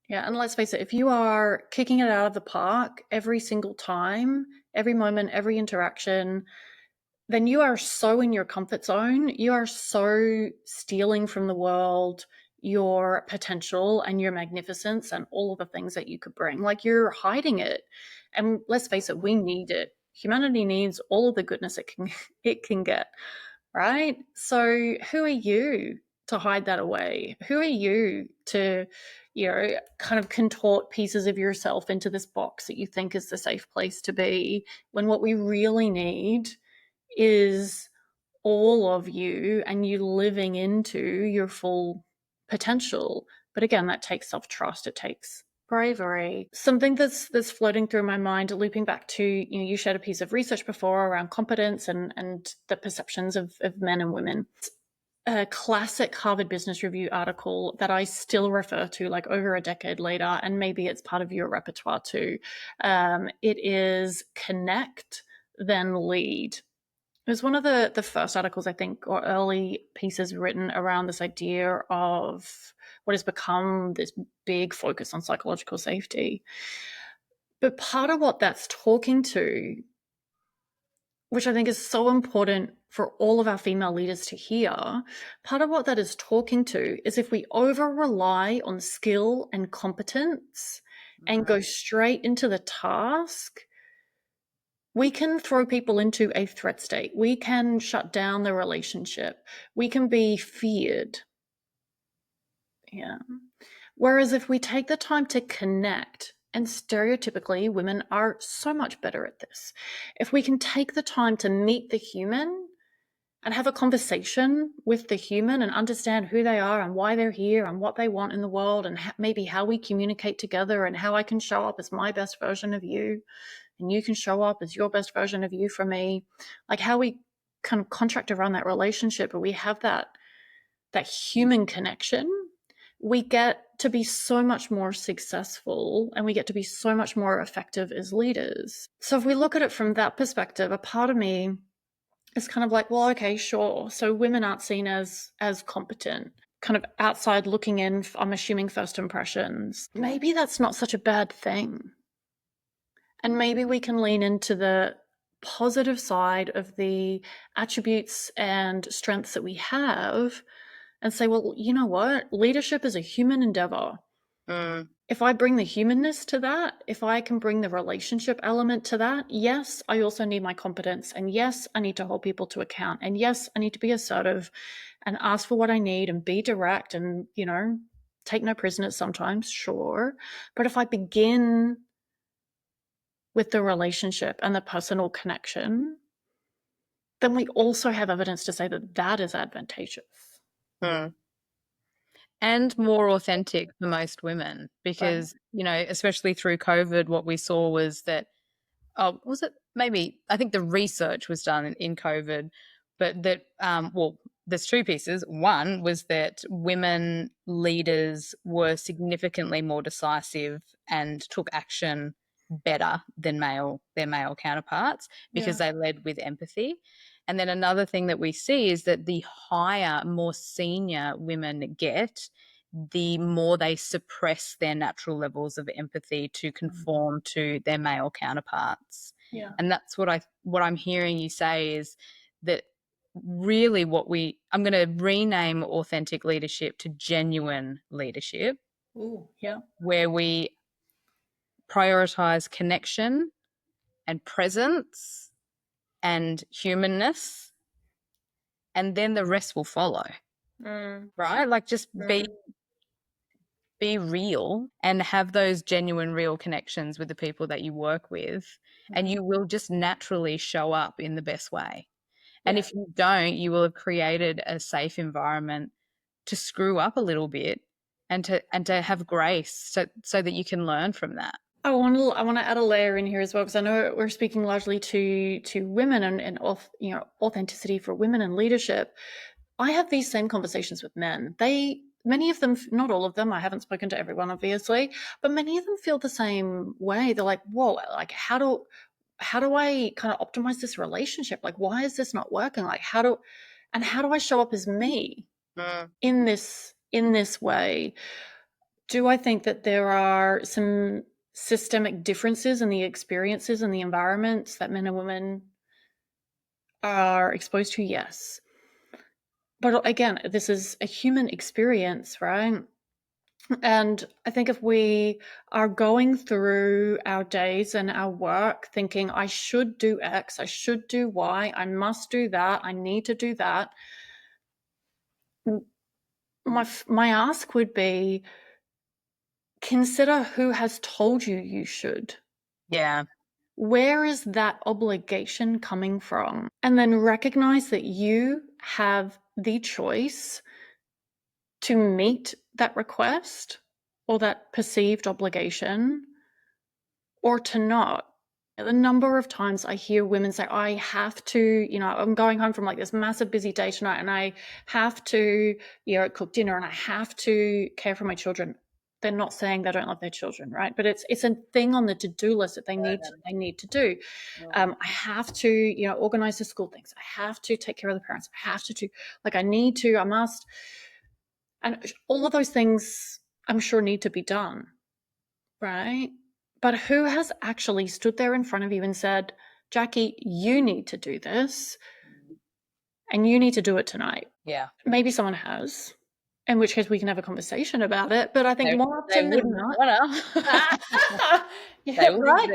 Yeah. And let's face it, if you are kicking it out of the park every single time, every moment, every interaction, then you are so in your comfort zone. You are so stealing from the world your potential and your magnificence and all of the things that you could bring. Like you're hiding it. And let's face it, we need it. Humanity needs all of the goodness it can get, right? So who are you to hide that away? Who are you to, kind of contort pieces of yourself into this box that you think is the safe place to be, when what we really need is all of you and you living into your full potential. But again, that takes self-trust, it takes bravery. Something that's floating through my mind, looping back to, you shared a piece of research before around competence and the perceptions of men and women. A classic Harvard Business Review article that I still refer to like over a decade later, and maybe it's part of your repertoire too. It is Connect, Then Lead. It was one of the first articles, I think, or early pieces written around this idea of what has become this big focus on psychological safety. But part of what that's talking to, which I think is so important for all of our female leaders to hear, part of what that is talking to is if we over rely on skill and competence and go straight into the task, we can throw people into a threat state. We can shut down the relationship. We can be feared. Yeah. Whereas if we take the time to connect, and stereotypically, women are so much better at this. If we can take the time to meet the human and have a conversation with the human and understand who they are and why they're here and what they want in the world, and maybe how we communicate together and how I can show up as my best version of you and you can show up as your best version of you for me, like how we kind of contract around that relationship, but we have that human connection, we get to be so much more successful and we get to be so much more effective as leaders. So if we look at it from that perspective, a part of me is kind of like, well, okay, sure. So women aren't seen as competent, kind of outside looking in, I'm assuming first impressions. Maybe that's not such a bad thing. And maybe we can lean into the positive side of the attributes and strengths that we have and say, well, you know what? Leadership is a human endeavor. Mm. If I bring the humanness to that, if I can bring the relationship element to that, yes, I also need my competence. And yes, I need to hold people to account. And yes, I need to be assertive and ask for what I need and be direct and, take no prisoners sometimes, sure. But if I begin with the relationship and the personal connection, then we also have evidence to say that that is advantageous. Mm. And more authentic for most women because, especially through COVID, what we saw was that, was it maybe, I think the research was done in COVID, but that, there's two pieces. One was that women leaders were significantly more decisive and took action better than their male counterparts because they led with empathy. And then another thing that we see is that the higher, more senior women get, the more they suppress their natural levels of empathy to conform to their male counterparts. Yeah. And that's what I'm hearing you say is that really I'm going to rename authentic leadership to genuine leadership. Ooh, yeah. Where we prioritize connection and presence and humanness, and then the rest will follow. Right? Like just be real and have those genuine real connections with the people that you work with, and you will just naturally show up in the best way. And if you don't, you will have created a safe environment to screw up a little bit and to have grace so that you can learn from that. I want to add a layer in here as well, because I know we're speaking largely to women and authenticity for women in leadership. I have these same conversations with men. Many of them, not all of them, I haven't spoken to everyone obviously, but many of them feel the same way. They're like, whoa, like how do I kind of optimize this relationship? Like, why is this not working? Like, how do I show up as me in this way? Do I think that there are some systemic differences in the experiences and the environments that men and women are exposed to? Yes. But again, this is a human experience, right? And I think if we are going through our days and our work thinking, I should do X, I should do Y, I must do that, I need to do that, my ask would be, consider who has told you you should. Yeah. Where is that obligation coming from? And then recognize that you have the choice to meet that request or that perceived obligation or to not. The number of times I hear women say, I have to, I'm going home from like this massive busy day tonight and I have to, cook dinner and I have to care for my children. They're not saying they don't love their children, right? But it's a thing on the to-do list that they need to do. I have to, organize the school things. I have to take care of the parents. I have to do, like I need to, I must. And all of those things I'm sure need to be done, right? But who has actually stood there in front of you and said, Jackie, you need to do this and you need to do it tonight? Yeah. Maybe someone has, in which case we can have a conversation about it. But I think more often than not, right?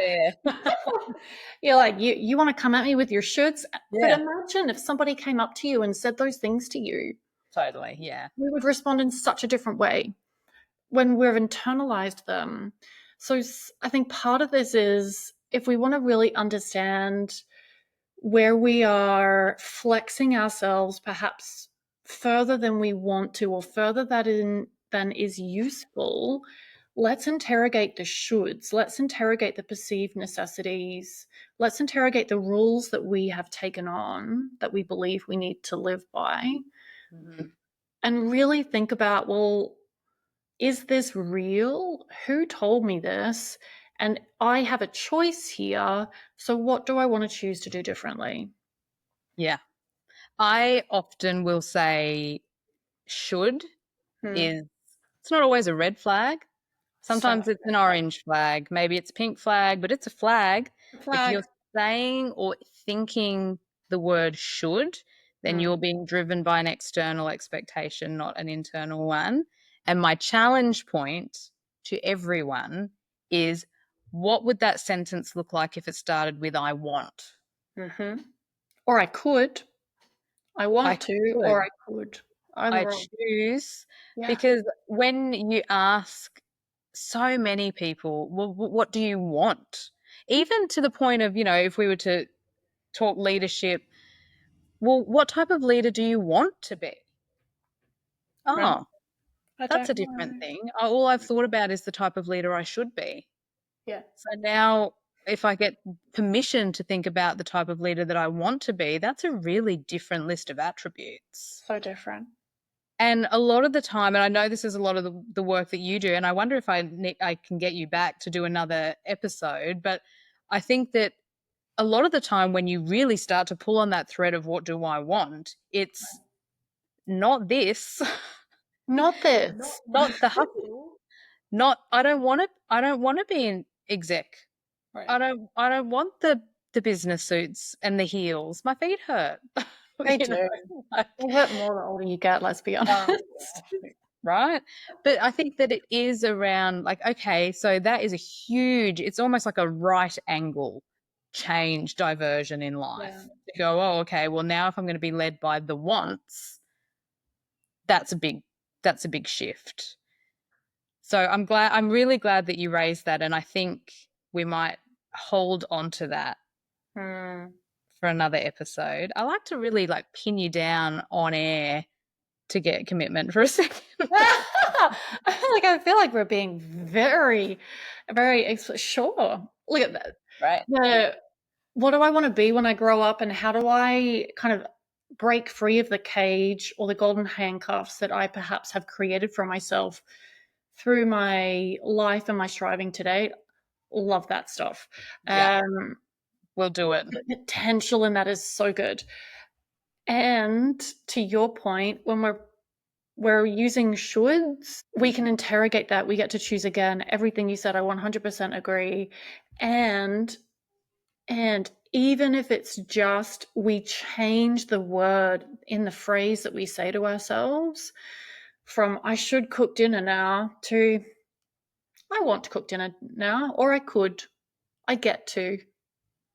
You're like, you want to come at me with your shoulds? Yeah. But imagine if somebody came up to you and said those things to you. Totally, yeah. We would respond in such a different way when we've internalized them. So I think part of this is, if we want to really understand where we are flexing ourselves perhaps further than we want to, or further than is useful, let's interrogate the shoulds. Let's interrogate the perceived necessities. Let's interrogate the rules that we have taken on that we believe we need to live by. And really think about, well, is this real? Who told me this? And I have a choice here. So what do I want to choose to do differently? Yeah. I often will say should is, it's not always a red flag. Sometimes it's an orange flag. Maybe it's a pink flag, but it's a flag. If you're saying or thinking the word should, then you're being driven by an external expectation, not an internal one. And my challenge point to everyone is, what would that sentence look like if it started with I want? Or I could. I want to, or I could. I choose. Yeah. Because when you ask so many people, well, what do you want? Even to the point of, if we were to talk leadership, well, what type of leader do you want to be? Right? Oh, I that's don't a different know. thing. All I've thought about is the type of leader I should be. Yeah. So now, if I get permission to think about the type of leader that I want to be, that's a really different list of attributes. So different. And a lot of the time, and I know this is a lot of the work that you do, and I wonder if I can get you back to do another episode, but I think that a lot of the time when you really start to pull on that thread of what do I want, it's not this, Not this. not the hustle, not I don't want to be an exec. Right. I don't want the business suits and the heels. My feet hurt. They You know, do. like, They hurt more the older you get, let's be honest. um, right? But I think that it is around like, okay, so that is a huge, it's almost like a right angle change, diversion in life. Yeah. To go, oh, okay, well now if I'm going to be led by the wants, that's a big shift. So I'm really glad that you raised that, and I think we might hold on to that Hmm. for another episode. I like to really like pin you down on air to get commitment for a second. I feel like we're being very, very sure. Look at that. Right. What do I want to be when I grow up, and how do I kind of break free of the cage or the golden handcuffs that I perhaps have created for myself through my life and my striving today? Love that stuff. Yeah, we'll do it. The potential in that is so good. And to your point, when we're using shoulds, we can interrogate that. We get to choose again. Everything you said, I 100% agree. And even if it's just we change the word in the phrase that we say to ourselves from I should cook dinner now to I want to cook dinner now, or I get to.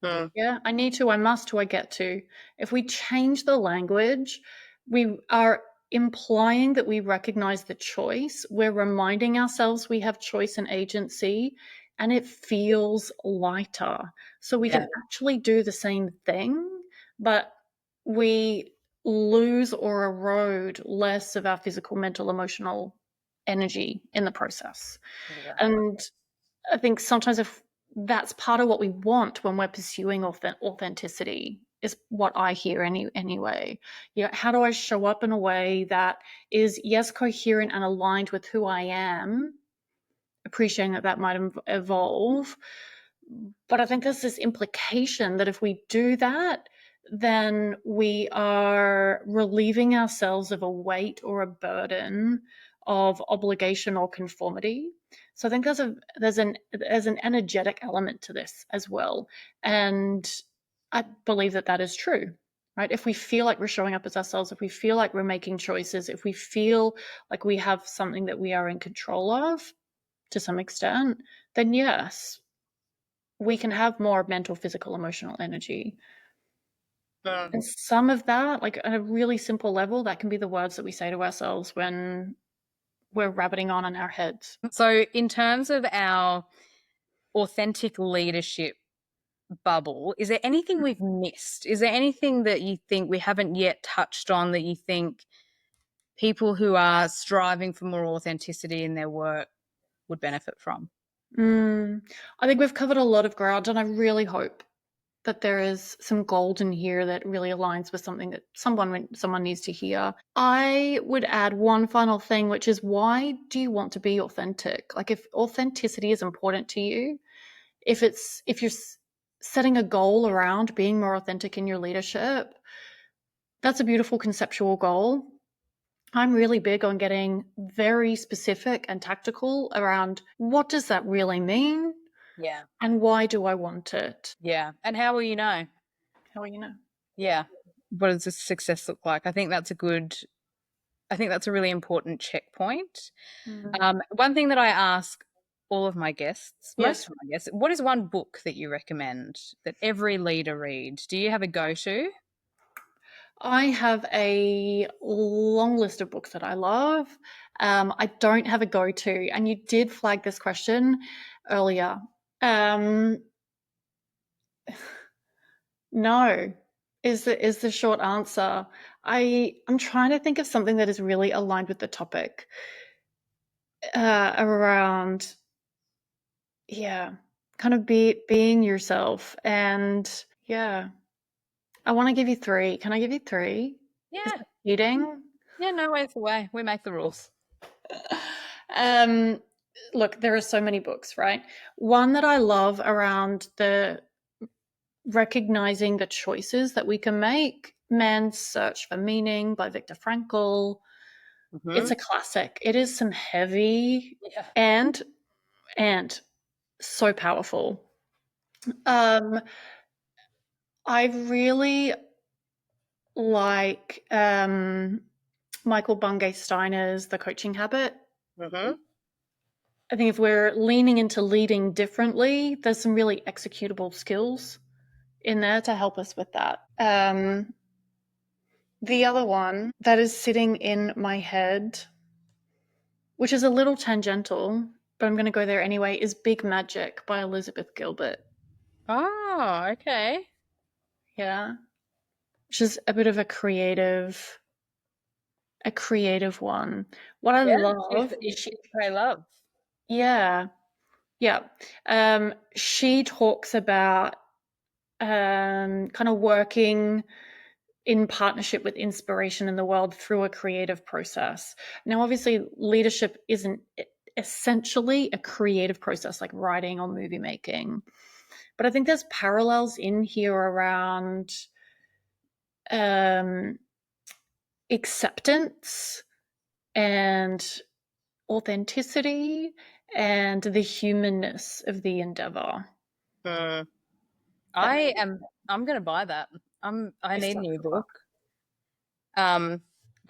Mm. Yeah, I need to, I must to, I get to. If we change the language, we are implying that we recognize the choice. We're reminding ourselves we have choice and agency, and it feels lighter. So we Yeah. can actually do the same thing, but we lose or erode less of our physical, mental, emotional energy in the process. Exactly. And I think sometimes if that's part of what we want when we're pursuing authenticity is what I hear anyway. How do I show up in a way that is, yes, coherent and aligned with who I am, appreciating that that might evolve. But I think there's this implication that if we do that, then we are relieving ourselves of a weight or a burden of obligation or conformity. So I think there's an energetic element to this as well, and I believe that that is true. Right? If we feel like we're showing up as ourselves, if we feel like we're making choices, if we feel like we have something that we are in control of to some extent, then yes, we can have more mental, physical, emotional energy. Mm. And some of that, like at a really simple level, that can be the words that we say to ourselves when we're rabbiting on in our heads. So, in terms of our authentic leadership bubble, is there anything we've missed? Is there anything that you think we haven't yet touched on that you think people who are striving for more authenticity in their work would benefit from? I think we've covered a lot of ground, and I really hope that there is some gold in here that really aligns with something that someone needs to hear. I would add one final thing, which is, why do you want to be authentic? Like, if authenticity is important to you, if you're setting a goal around being more authentic in your leadership, that's a beautiful conceptual goal. I'm really big on getting very specific and tactical around what does that really mean Yeah. and why do I want it? Yeah. And how will you know? How will you know? Yeah. What does this success look like? I think that's a really important checkpoint. One thing that I ask all of my guests, most Yes. of my guests, what is one book that you recommend that every leader read? Do you have a go-to? I have a long list of books that I love. I don't have a go-to, and you did flag this question earlier. No, is the short answer. I'm trying to think of something that is really aligned with the topic around, kind of being yourself. And I want to give you 3. Can I give you 3? Yeah. Is that cheating? Yeah, no way for way. We make the rules. Look, there are so many books, right? One that I love around the recognizing the choices that we can make, Man's Search for Meaning by Viktor Frankl. It's a classic. It is some heavy and so powerful. I really like Michael Bungay Steiner's The Coaching Habit. I think if we're leaning into leading differently, there's some really executable skills in there to help us with that. The other one that is sitting in my head, which is a little tangential, but I'm going to go there anyway, is Big Magic by Elizabeth Gilbert. Oh, okay. Yeah. Which is a bit of a creative one. What I love is she love. Yeah. She talks about kind of working in partnership with inspiration in the world through a creative process. Now, obviously, leadership isn't essentially a creative process like writing or movie making, but I think there's parallels in here around acceptance and authenticity and the humanness of the endeavor. I'm going to buy that. I need a new book. But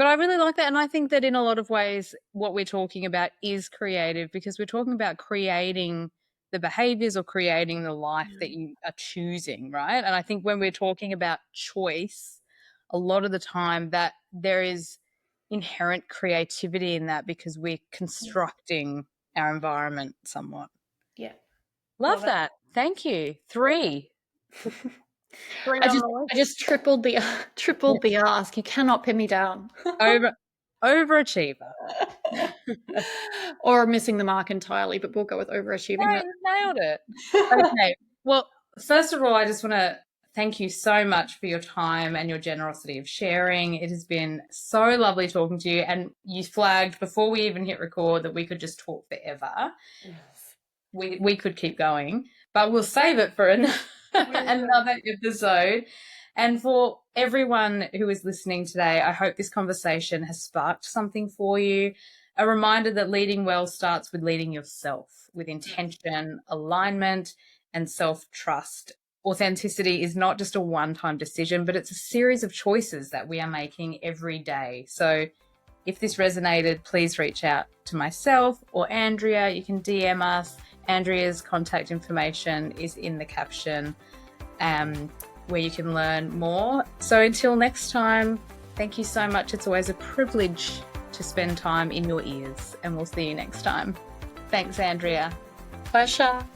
I really like that. And I think that in a lot of ways, what we're talking about is creative, because we're talking about creating the behaviors or creating the life that you are choosing, right? And I think when we're talking about choice, a lot of the time that there is inherent creativity in that, because we're constructing our environment somewhat. Yeah. Love that. Thank you. 3. I just tripled the ask. You cannot pin me down. Overachiever. Or missing the mark entirely, but we'll go with overachieving. Nailed it. Okay. Well, first of all, I just want to thank you so much for your time and your generosity of sharing. It has been so lovely talking to you. And you flagged before we even hit record that we could just talk forever. Yes. We could keep going, but we'll save it for another episode. And for everyone who is listening today, I hope this conversation has sparked something for you. A reminder that leading well starts with leading yourself with intention, alignment, and self-trust. Authenticity is not just a one-time decision, but it's a series of choices that we are making every day. So if this resonated, please reach out to myself or Andrea. You can DM us. Andrea's contact information is in the caption, where you can learn more. So until next time, thank you so much. It's always a privilege to spend time in your ears, and we'll see you next time. Thanks, Andrea. Pleasure.